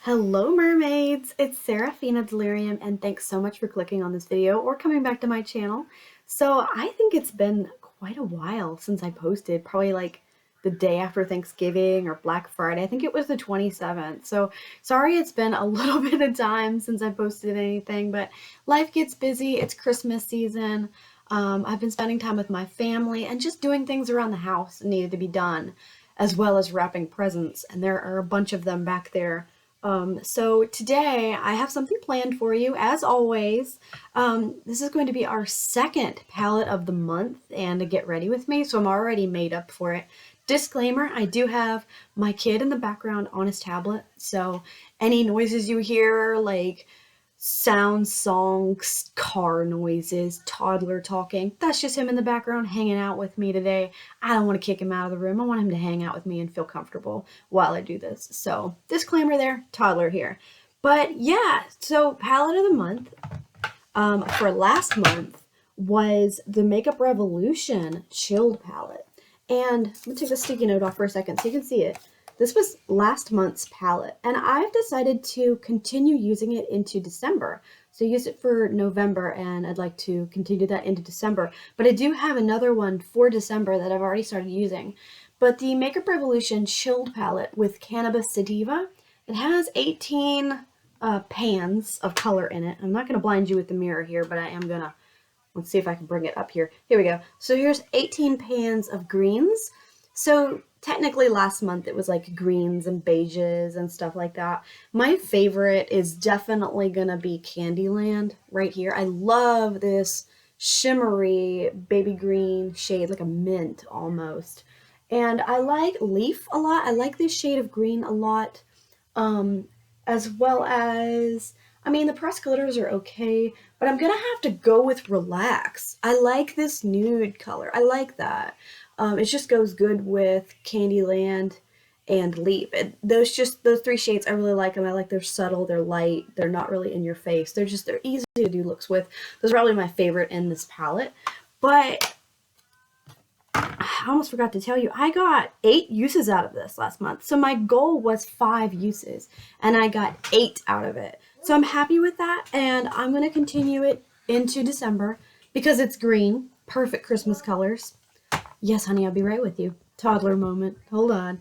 Hello mermaids, it's Sarafina Delirium and thanks so much for clicking on this video or coming back to my channel. So I think it's been quite a while since I posted, probably like the day after Thanksgiving or Black Friday. I think it was the 27th. So sorry it's been a little bit of time since I posted anything, but life gets busy. It's Christmas season. I've been spending time with my family and just doing things around the house that needed to be done, as well as wrapping presents, and there are a bunch of them back there. So today I have something planned for you, as always. This is going to be our second palette of the month and to get ready with me, so I'm already made up for it. Disclaimer, I do have my kid in the background on his tablet, so any noises you hear, like sounds, songs, car noises, toddler talking, that's just him in the background hanging out with me today. I don't want to kick him out of the room. I want him to hang out with me and feel comfortable while I do this. So disclaimer there, toddler here. But yeah, so palette of the month for last month was the Makeup Revolution Chilled Palette. And let me take the sticky note off for a second so you can see it. This was last month's palette, and I've decided to continue using it into December. So use it for November, and I'd like to continue that into December. But I do have another one for December that I've already started using. But the Makeup Revolution Chilled Palette with Cannabis Sativa, it has 18 pans of color in it. I'm not going to blind you with the mirror here, but I am going to, let's see if I can bring it up here. Here we go. So here's 18 pans of greens. So technically last month it was like greens and beiges and stuff like that. My favorite is definitely gonna be Candyland right here. I love this shimmery baby green shade, like a mint almost. And I like Leaf a lot. I like this shade of green a lot. As well as, I mean, the pressed glitters are okay, but I'm gonna have to go with Relax. I like this nude color. I like that. It just goes good with Candyland and Leaf. Those three shades, I really like them. I like they're subtle, they're light, they're not really in your face. They're easy to do looks with. Those are probably my favorite in this palette. But I almost forgot to tell you, I got 8 uses out of this last month. So my goal was 5 uses, and I got 8 out of it. So I'm happy with that, and I'm going to continue it into December because it's green, perfect Christmas colors. Yes, honey, I'll be right with you. Toddler moment. Hold on.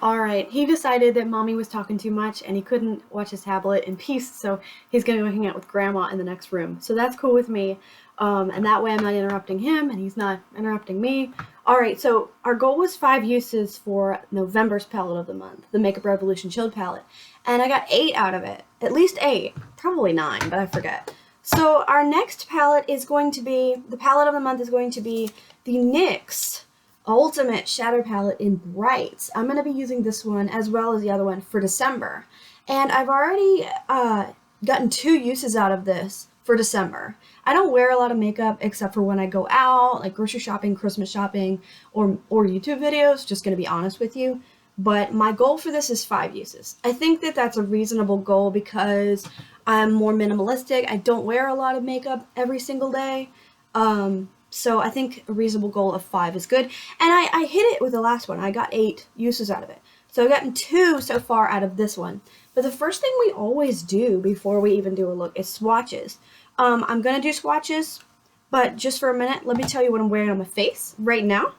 Alright, he decided that mommy was talking too much and he couldn't watch his tablet in peace, so he's going to go hang out with grandma in the next room. So that's cool with me, and that way I'm not interrupting him and he's not interrupting me. Alright, so our goal was 5 uses for November's palette of the month, the Makeup Revolution Chilled Palette, and I got 8 out of it. At least 8. Probably 9, but I forget. So our next palette is going to be, the palette of the month is going to be the NYX Ultimate Shadow Palette in Bright. I'm going to be using this one as well as the other one for December. And I've already gotten 2 uses out of this for December. I don't wear a lot of makeup except for when I go out, like grocery shopping, Christmas shopping, or YouTube videos, just going to be honest with you. But my goal for this is 5 uses. I think that that's a reasonable goal because I'm more minimalistic. I don't wear a lot of makeup every single day. So I think a reasonable goal of 5 is good. And I hit it with the last one. I got 8 uses out of it. So I've gotten 2 so far out of this one. But the first thing we always do before we even do a look is swatches. I'm going to do swatches, but just for a minute, let me tell you what I'm wearing on my face right now.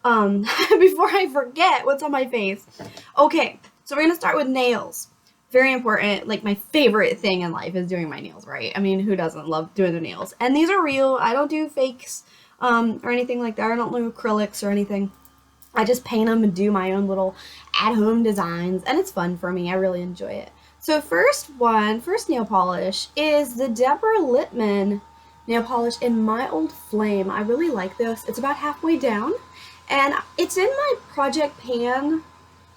Before I forget what's on my face. Okay, so we're going to start with nails. Very important. Like, my favorite thing in life is doing my nails, right? I mean, who doesn't love doing their nails? And these are real. I don't do fakes or anything like that. I don't do acrylics or anything. I just paint them and do my own little at-home designs, and it's fun for me. I really enjoy it. So first nail polish is the Deborah Lippman nail polish in My Old Flame. I really like this. It's about halfway down, and it's in my Project Pan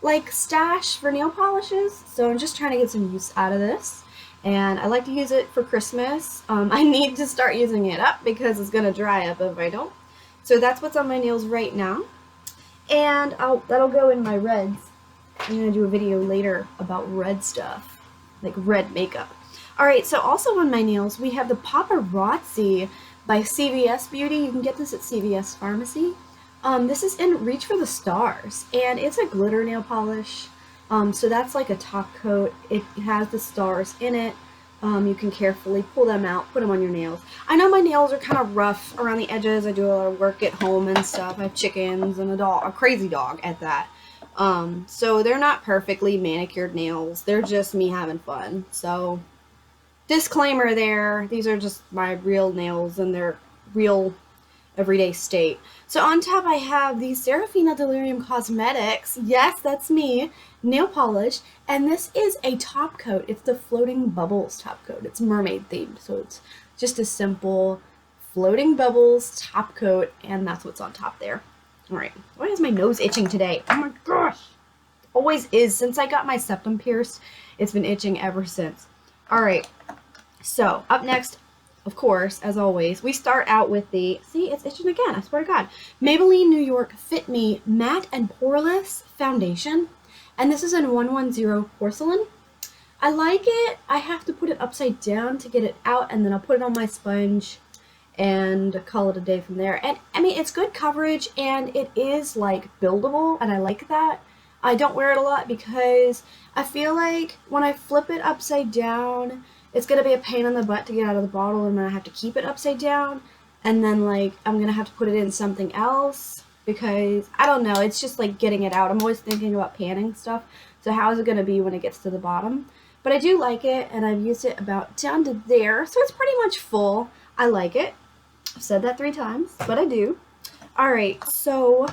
like stash for nail polishes, so I'm just trying to get some use out of this, and I like to use it for Christmas. I need to start using it up because it's gonna dry up if I don't. So that's what's on my nails right now, and that'll go in my reds. I'm gonna do a video later about red stuff, like red makeup. Alright, so also on my nails we have the Poparazzi by CVS Beauty. You can get this at CVS Pharmacy. This is in Reach for the Stars, and it's a glitter nail polish. So that's like a top coat. It has the stars in it. You can carefully pull them out, put them on your nails. I know my nails are kind of rough around the edges. I do a lot of work at home and stuff. I have chickens and a dog, a crazy dog at that. So they're not perfectly manicured nails. They're just me having fun. So disclaimer there, these are just my real nails and they're real everyday state. So on top I have the Sarafina Delirium Cosmetics, yes, that's me, nail polish, and this is a top coat. It's the Floating Bubbles top coat. It's mermaid themed, so it's just a simple Floating Bubbles top coat, and that's what's on top there. Alright, why is my nose itching today? Oh my gosh! Always is. Since I got my septum pierced, it's been itching ever since. Alright, so up next, of course, as always, we start out with the, see, it's itching again, I swear to God, Maybelline New York Fit Me Matte and Poreless Foundation. And this is in 110 Porcelain. I like it. I have to put it upside down to get it out, and then I'll put it on my sponge and call it a day from there. And, I mean, it's good coverage, and it is, like, buildable, and I like that. I don't wear it a lot because I feel like when I flip it upside down, it's going to be a pain in the butt to get out of the bottle, and then I have to keep it upside down, and then, like, I'm going to have to put it in something else, because, I don't know, it's just, like, getting it out. I'm always thinking about panning stuff, so how is it going to be when it gets to the bottom? But I do like it, and I've used it about down to there, so it's pretty much full. I like it. I've said that 3 times, but I do. Alright, so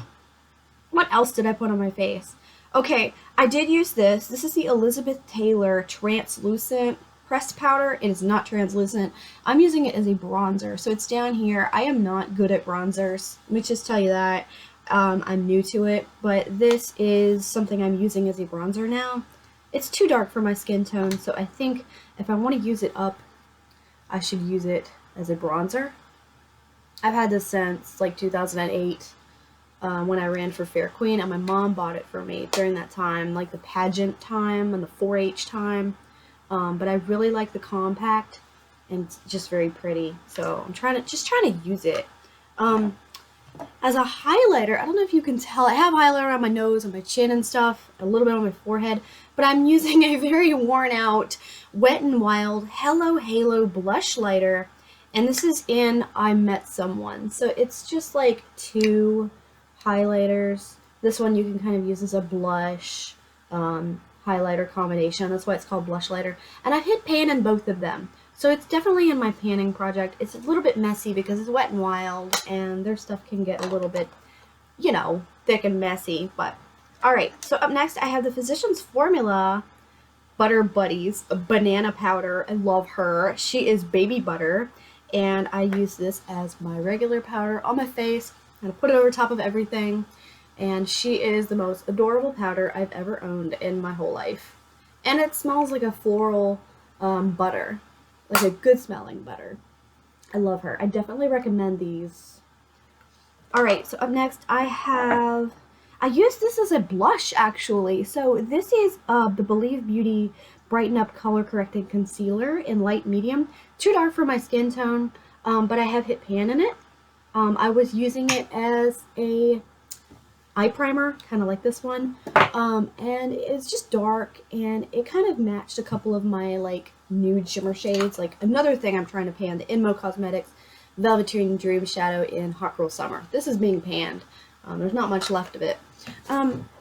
what else did I put on my face? Okay, I did use this. This is the Elizabeth Taylor Translucent Pressed Powder. It is not translucent. I'm using it as a bronzer, so it's down here. I am not good at bronzers. Let me just tell you that. I'm new to it, but this is something I'm using as a bronzer now. It's too dark for my skin tone, so I think if I want to use it up, I should use it as a bronzer. I've had this since like 2008 when I ran for Fair Queen, and my mom bought it for me during that time, like the pageant time and the 4-H time. But I really like the compact, and it's just very pretty. So I'm trying to use it. As a highlighter, I don't know if you can tell, I have highlighter on my nose and my chin and stuff, a little bit on my forehead, but I'm using a very worn out Wet n Wild Hello Halo Blushlighter, and this is in I Met Someone. So it's just like 2 highlighters. This one you can kind of use as a blush, highlighter combination. That's why it's called Blushlighter. And I've hit pan in both of them. So it's definitely in my panning project. It's a little bit messy because it's Wet n Wild and their stuff can get a little bit, you know, thick and messy. But alright, so up next I have the Physicians Formula Butter Buddies Banana Powder. I love her. She is baby butter, and I use this as my regular powder on my face. I'm going to put it over top of everything. And she is the most adorable powder I've ever owned in my whole life. And it smells like a floral butter. Like a good smelling butter. I love her. I definitely recommend these. Alright, so up next I use this as a blush actually. So this is the Believe Beauty Brighten Up Color Correcting Concealer in light medium. Too dark for my skin tone, but I have hit pan in it. I was using it as a eye primer, kind of like this one, and it's just dark, and it kind of matched a couple of my like nude shimmer shades. Like another thing I'm trying to pan, the Inmo Cosmetics Velveteen Dream Shadow in Hot Girl Summer. This is being panned. There's not much left of it.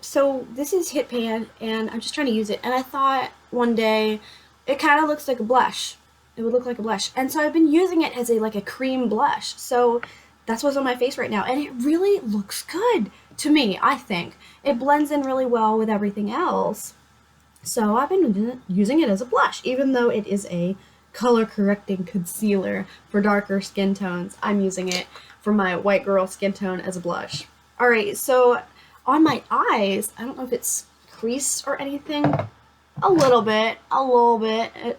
So this is hit pan, and I'm just trying to use it, and I thought one day it kind of looks like a blush. It would look like a blush, and so I've been using it as a cream blush. So that's what's on my face right now, and it really looks good to me, I think. It blends in really well with everything else. So I've been using it as a blush, even though it is a color correcting concealer for darker skin tones. I'm using it for my white girl skin tone as a blush. Alright, so on my eyes, I don't know if it's creased or anything. A little bit.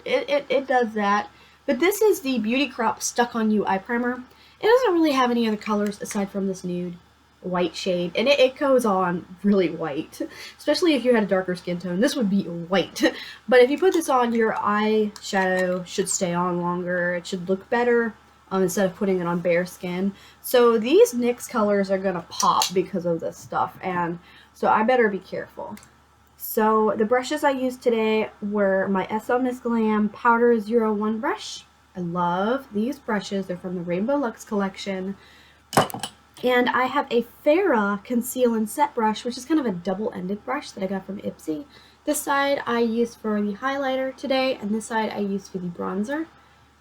It does that. But this is the Beauty Crop Stuck On You Eye Primer. It doesn't really have any other colors aside from this nude white shade, and it goes on really white, especially if you had a darker skin tone. This would be white, but if you put this on, your eyeshadow should stay on longer. It should look better instead of putting it on bare skin. So these NYX colors are gonna pop because of this stuff, and so I better be careful. So the brushes I used today were my SL Miss Glam Powder 01 brush. I love these brushes. They're from the Rainbow Luxe collection. And I have a Farrah Conceal and Set brush, which is kind of a double-ended brush that I got from Ipsy. This side I used for the highlighter today, and this side I used for the bronzer.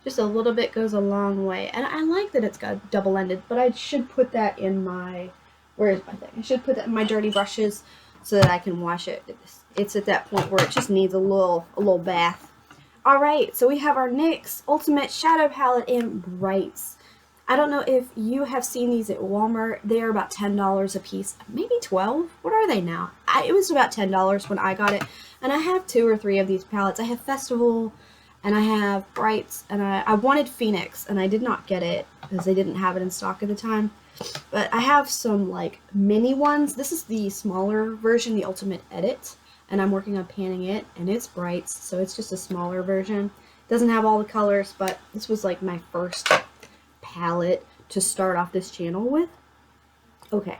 Just a little bit goes a long way. And I like that it's got double-ended, but I should put that in my, where is my thing? I should put that in my dirty brushes so that I can wash it. It's at that point where it just needs a little bath. Alright, so we have our NYX Ultimate Shadow Palette in Brights. I don't know if you have seen these at Walmart. They are about $10 a piece, maybe $12. What are they now? It was about $10 when I got it, and I have 2 or 3 of these palettes. I have Festival, and I have Brights, and I wanted Phoenix, and I did not get it because they didn't have it in stock at the time. But I have some like mini ones. This is the smaller version, the Ultimate Edit, and I'm working on panning it, and it's Brights, so it's just a smaller version. Doesn't have all the colors, but this was like my first palette to start off this channel with. Okay,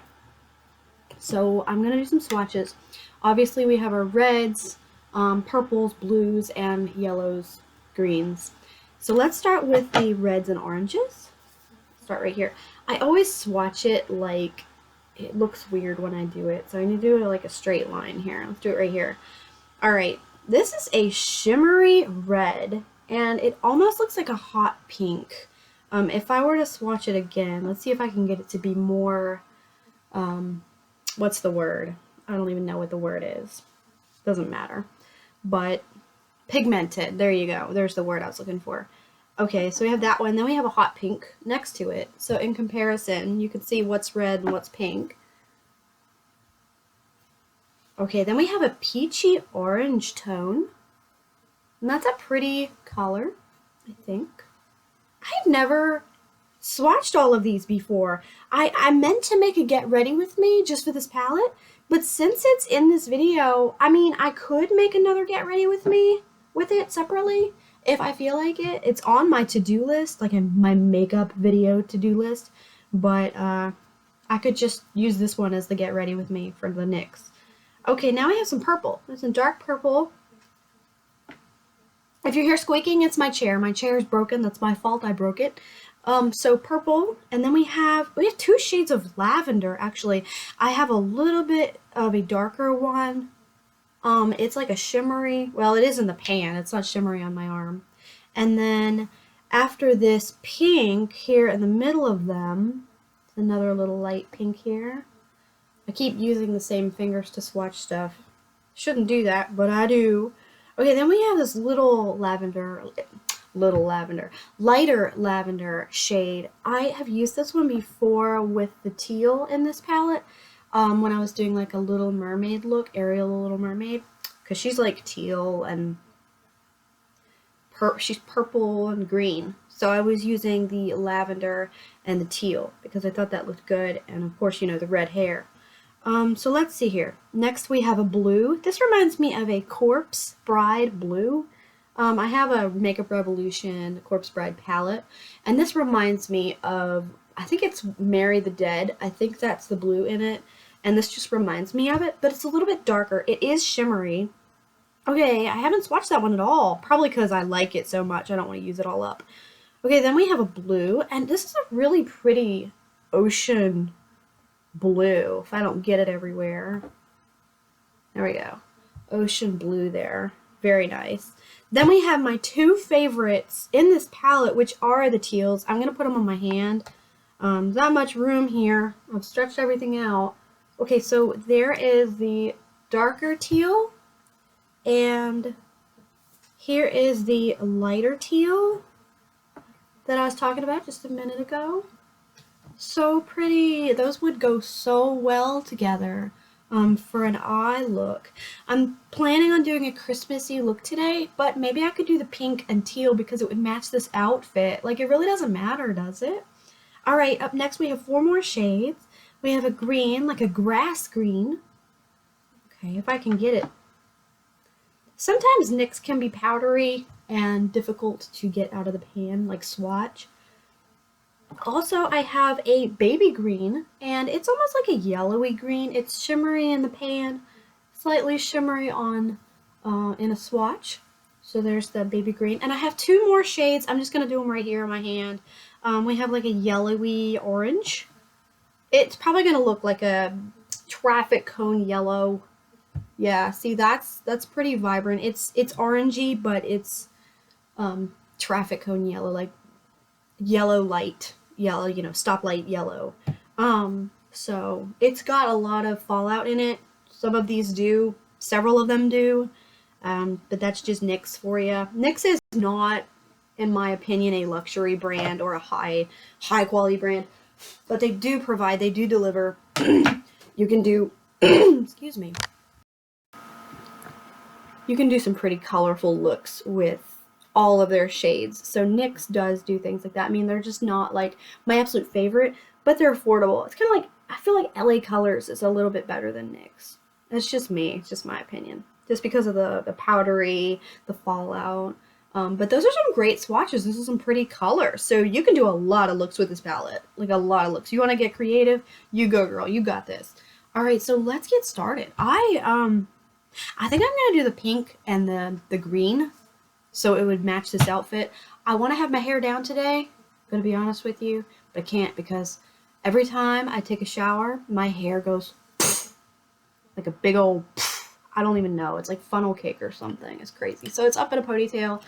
so I'm gonna do some swatches. Obviously we have our reds, purples, blues, and yellows, greens. So let's start with the reds and oranges. Start right here. I always swatch it like it looks weird when I do it, so I need to do it like a straight line here. Let's do it right here. Alright, this is a shimmery red, and it almost looks like a hot pink. If I were to swatch it again, let's see if I can get it to be more, what's the word? I don't even know what the word is. Doesn't matter. But pigmented. There you go. There's the word I was looking for. Okay, so we have that one. Then we have a hot pink next to it. So in comparison, you can see what's red and what's pink. Okay, then we have a peachy orange tone. And that's a pretty color, I think. I've never swatched all of these before. I meant to make a get ready with me just for this palette, but since it's in this video, I mean, I could make another get ready with me with it separately if I feel like it. It's on my to-do list, like my makeup video to-do list, but I could just use this one as the get ready with me for the NYX. Okay, now I have some purple. There's some dark purple. If you hear squeaking, it's my chair. My chair is broken. That's my fault. I broke it. So purple, and then we have 2 shades of lavender, actually. I have a little bit of a darker one. It's like a shimmery, well, it is in the pan. It's not shimmery on my arm. And then after this pink here in the middle of them, another little light pink here. I keep using the same fingers to swatch stuff. Shouldn't do that, but I do. Okay, then we have this lighter lavender shade. I have used this one before with the teal in this palette when I was doing like a Little Mermaid look, Ariel the Little Mermaid, because she's like teal and she's purple and green. So I was using the lavender and the teal because I thought that looked good, and of course, you know, the red hair. So let's see here. Next we have a blue. This reminds me of a Corpse Bride blue. I have a Makeup Revolution Corpse Bride palette, and this reminds me of, I think it's Marry the Dead. I think that's the blue in it, and this just reminds me of it, but it's a little bit darker. It is shimmery. Okay, I haven't swatched that one at all, probably because I like it so much I don't want to use it all up. Okay, then we have a blue, and this is a really pretty ocean blue, if I don't get it everywhere. There we go. Ocean blue there. Very nice. Then we have my 2 favorites in this palette, which are the teals. I'm going to put them on my hand. Not much room here. I've stretched everything out. Okay, so there is the darker teal, and here is the lighter teal that I was talking about just a minute ago. So pretty. Those would go so well together for an eye look. I'm planning on doing a Christmassy look today, but maybe I could do the pink and teal because it would match this outfit. Like, it really doesn't matter, does it? Alright, up next we have 4 more shades. We have a green, like a grass green. Okay, if I can get it. Sometimes NYX can be powdery and difficult to get out of the pan, like swatch. Also, I have a baby green, and it's almost like a yellowy green. It's shimmery in the pan, slightly shimmery on in a swatch. So there's the baby green. And I have two more shades. I'm just going to do them right here in my hand. We have like a yellowy orange. It's probably going to look like a traffic cone yellow. Yeah, see, that's pretty vibrant. It's orangey, but it's traffic cone yellow, like yellow light yellow, you know, stoplight yellow. So it's got a lot of fallout in it. Some of these do, several of them do, but that's just NYX for you. NYX is not, in my opinion, a luxury brand or a high quality brand, but they do provide, they do deliver. You can do, excuse me, you can do some pretty colorful looks with all of their shades. So NYX does do things like that. I mean, they're just not like my absolute favorite, but they're affordable. It's kind of like, I feel like LA Colors is a little bit better than NYX. It's just me. It's just my opinion. Just because of the powdery, the fallout. But those are some great swatches. This is some pretty colors. So you can do a lot of looks with this palette. Like a lot of looks. You want to get creative? You go, girl. You got this. All right, so let's get started. I think I'm going to do the pink and the green so it would match this outfit. I want to have my hair down today, I'm going to be honest with you, but I can't because every time I take a shower, my hair goes like a big old, I don't even know. It's like funnel cake or something. It's crazy. So it's up in a ponytail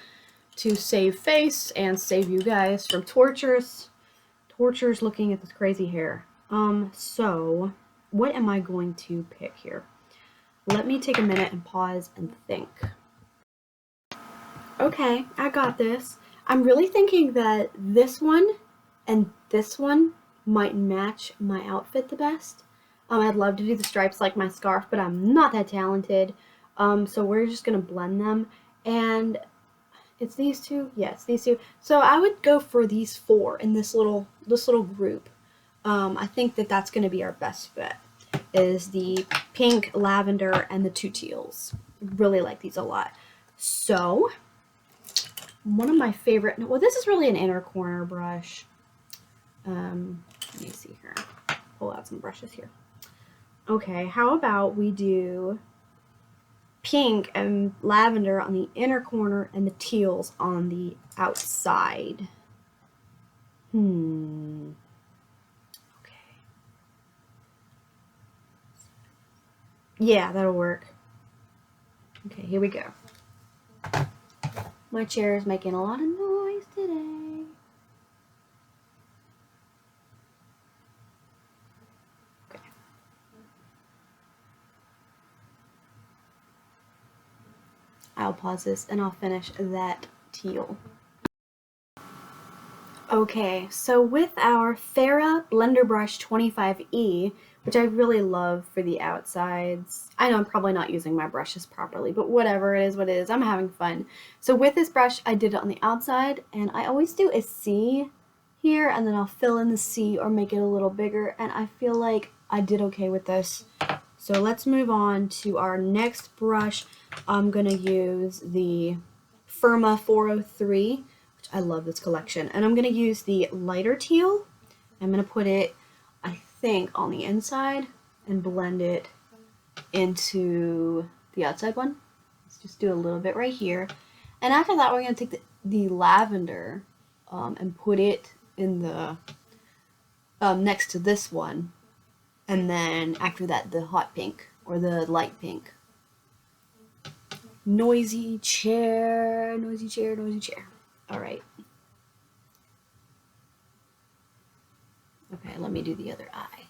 to save face and save you guys from tortures looking at this crazy hair. So what am I going to pick here? Let me take a minute and pause and think. Okay, I got this. I'm really thinking that this one and this one might match my outfit the best. I'd love to do the stripes like my scarf, but I'm not that talented. So we're just gonna blend them. And it's these two? Yes, these two. So I would go for these four in this little group. I think that that's gonna be our best fit. Is the pink, lavender, and the two teals. Really like these a lot. So one of my favorite, well, this is really an inner corner brush. Let me see here. Pull out some brushes here. Okay, how about we do pink and lavender on the inner corner and the teals on the outside. Okay. Yeah, that'll work. Okay, here we go. My chair is making a lot of noise today. Okay. I'll pause this and I'll finish that teal. Okay, so with our Farrah Blender Brush 25E, which I really love for the outsides. I know I'm probably not using my brushes properly, but whatever, it is what it is. I'm having fun. So with this brush, I did it on the outside, and I always do a C here, and then I'll fill in the C or make it a little bigger, and I feel like I did okay with this. So let's move on to our next brush. I'm going to use the Firma 403, which I love this collection, and I'm going to use the lighter teal. I'm going to put it, I think, on the inside and blend it into the outside one. Let's just do a little bit right here. And after that, we're going to take the lavender and put it in the next to this one. And then after that, the hot pink or the light pink. Noisy chair, noisy chair, noisy chair. All right. Okay, let me do the other eye.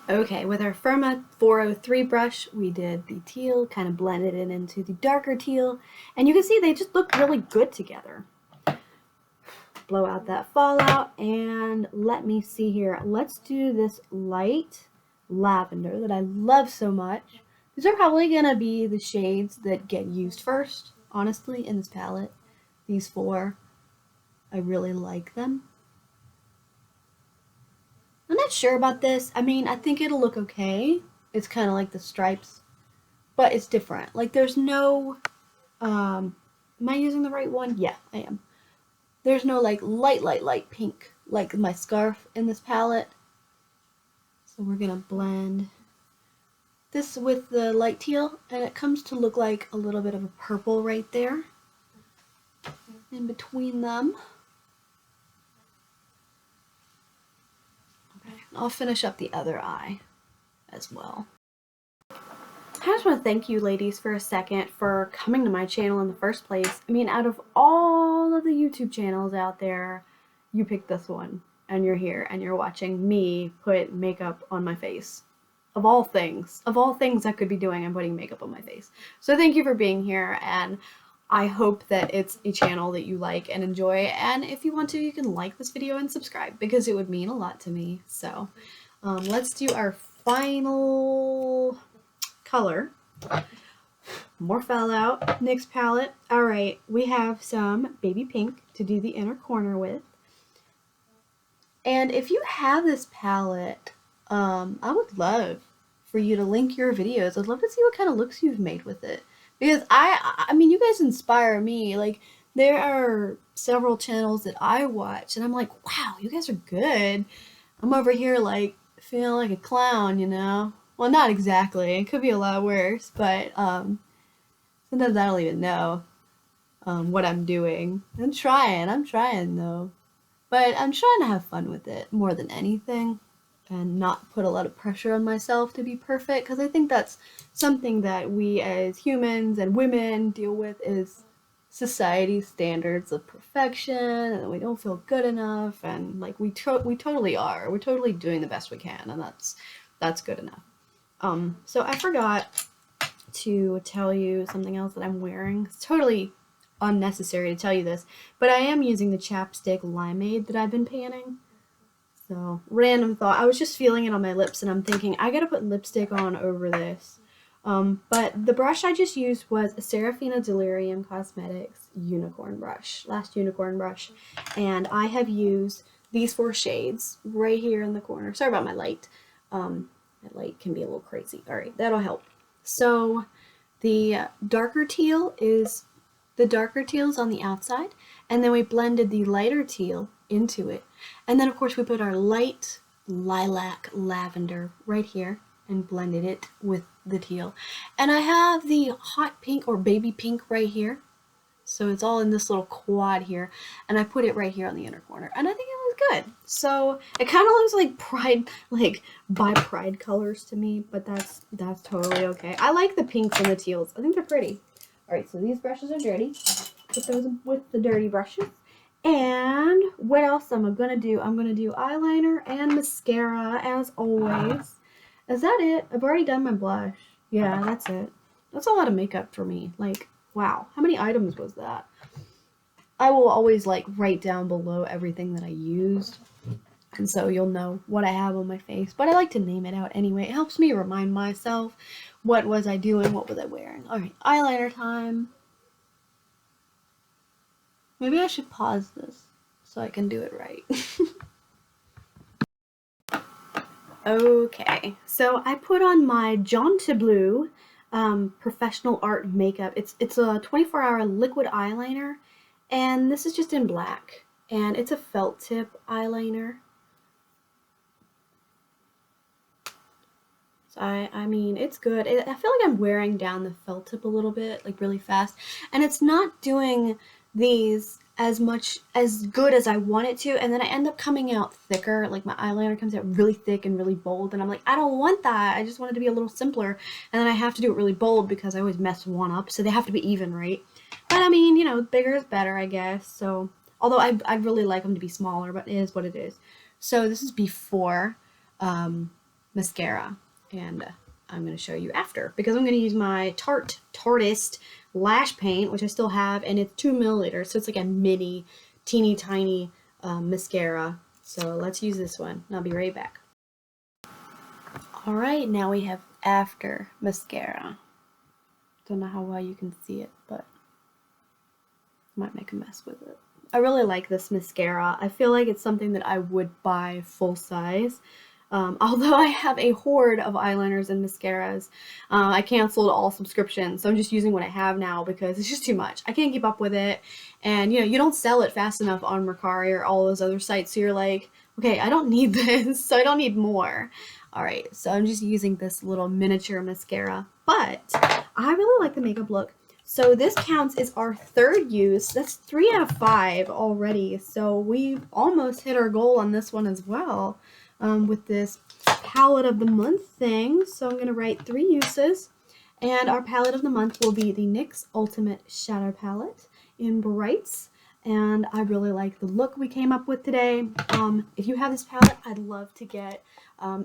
Okay, with our Firma 403 brush, we did the teal, kind of blended it into the darker teal, and you can see they just look really good together. Blow out that fallout, and let me see here. Let's do this light lavender that I love so much. These are probably going to be the shades that get used first, honestly, in this palette. These four, I really like them. I'm not sure about this. I mean, I think it'll look okay. It's kind of like the stripes, but it's different. Like, there's no, am I using the right one? Yeah, I am. There's no, like, light pink, like my scarf in this palette. So we're going to blend this with the light teal, and it comes to look like a little bit of a purple right there in between them. Okay, I'll finish up the other eye as well. I just want to thank you ladies for a second for coming to my channel in the first place. I mean, out of all of the YouTube channels out there, you picked this one, and you're here, and you're watching me put makeup on my face. Of all things I could be doing, I'm putting makeup on my face. So thank you for being here, and I hope that it's a channel that you like and enjoy, and if you want to, you can like this video and subscribe, because it would mean a lot to me. So let's do our final color. More Fallout, NYX palette. Alright, we have some baby pink to do the inner corner with. And if you have this palette, I would love for you to link your videos. I'd love to see what kind of looks you've made with it. Because I mean, you guys inspire me. Like, there are several channels that I watch, and I'm like, wow, you guys are good. I'm over here, like, feeling like a clown, you know? Well, not exactly. It could be a lot worse, but sometimes I don't even know what I'm doing. I'm trying though. But I'm trying to have fun with it more than anything, and not put a lot of pressure on myself to be perfect, because I think that's something that we as humans and women deal with, is society's standards of perfection, and we don't feel good enough, and like we totally are. We're totally doing the best we can, and that's good enough. So I forgot to tell you something else that I'm wearing. It's totally unnecessary to tell you this, but I am using the chapstick Limeade that I've been panning. So, random thought. I was just feeling it on my lips, and I'm thinking, I gotta put lipstick on over this. But the brush I just used was a Sarafina Delirium Cosmetics unicorn brush, last unicorn brush, and I have used these 4 shades right here in the corner. Sorry about my light. That light can be a little crazy. Alright, that'll help. So the darker teal is on the outside, and then we blended the lighter teal into it. And then of course we put our light lilac lavender right here and blended it with the teal. And I have the hot pink or baby pink right here. So it's all in this little quad here, and I put it right here on the inner corner, and I think it looks good. So it kind of looks like Pride, like by Pride colors to me, but that's totally okay. I like the pinks and the teals. I think they're pretty. All right, so these brushes are dirty. Put those with the dirty brushes. And what else am I gonna do? I'm gonna do eyeliner and mascara as always. Is that it? I've already done my blush. Yeah, that's it. That's a lot of makeup for me. Like, wow, how many items was that? I will always like write down below everything that I used, and so you'll know what I have on my face, but I like to name it out anyway. It helps me remind myself, what was I doing, what was I wearing. Alright, eyeliner time. Maybe I should pause this so I can do it right. Okay, so I put on my Jaunty Blue Professional Art Makeup. It's a 24-hour liquid eyeliner, and this is just in black, and it's a felt tip eyeliner. So I mean, it's good. I feel like I'm wearing down the felt tip a little bit, like really fast, and it's not doing these as good as I want it to, and then I end up coming out thicker. Like my eyeliner comes out really thick and really bold, and I'm like, I don't want that. I just want it to be a little simpler, and then I have to do it really bold because I always mess one up, so they have to be even, right? But I mean, you know, bigger is better, I guess. So although I'd really like them to be smaller, but it is what it is. So this is before mascara, and I'm going to show you after, because I'm going to use my Tarteist lash paint, which I still have, and it's 2 milliliters, so it's like a mini, teeny tiny mascara. So let's use this one, and I'll be right back. Alright, now we have after mascara. Don't know how well you can see it, but I might make a mess with it. I really like this mascara. I feel like it's something that I would buy full size. Although I have a horde of eyeliners and mascaras, I canceled all subscriptions, so I'm just using what I have now because it's just too much. I can't keep up with it, and you know, you don't sell it fast enough on Mercari or all those other sites, so you're like, okay, I don't need this, so I don't need more. All right, so I'm just using this little miniature mascara, but I really like the makeup look. So this counts as our third use. That's 3 out of 5 already. So we've almost hit our goal on this one as well, with this palette of the month thing. So I'm going to write 3 uses. And our palette of the month will be the NYX Ultimate Shadow Palette in Brights. And I really like the look we came up with today. If you have this palette, I'd love to get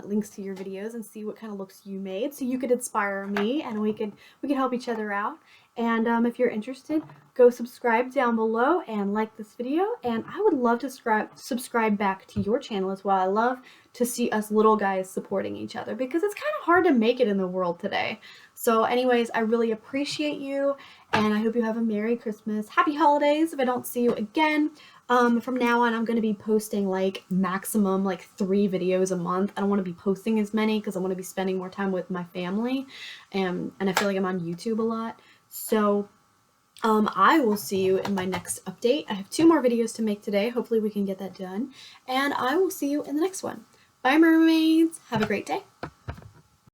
links to your videos and see what kind of looks you made, so you could inspire me and we could help each other out. And if you're interested, go subscribe down below and like this video. And I would love to subscribe back to your channel as well. I love to see us little guys supporting each other because it's kind of hard to make it in the world today. So anyways, I really appreciate you, and I hope you have a Merry Christmas, Happy Holidays if I don't see you again. From now on, I'm going to be posting like maximum like 3 videos a month. I don't want to be posting as many because I want to be spending more time with my family, and I feel like I'm on YouTube a lot. So I will see you in my next update. I have 2 more videos to make today. Hopefully we can get that done, and I will see you in the next one. Bye, mermaids. Have a great day.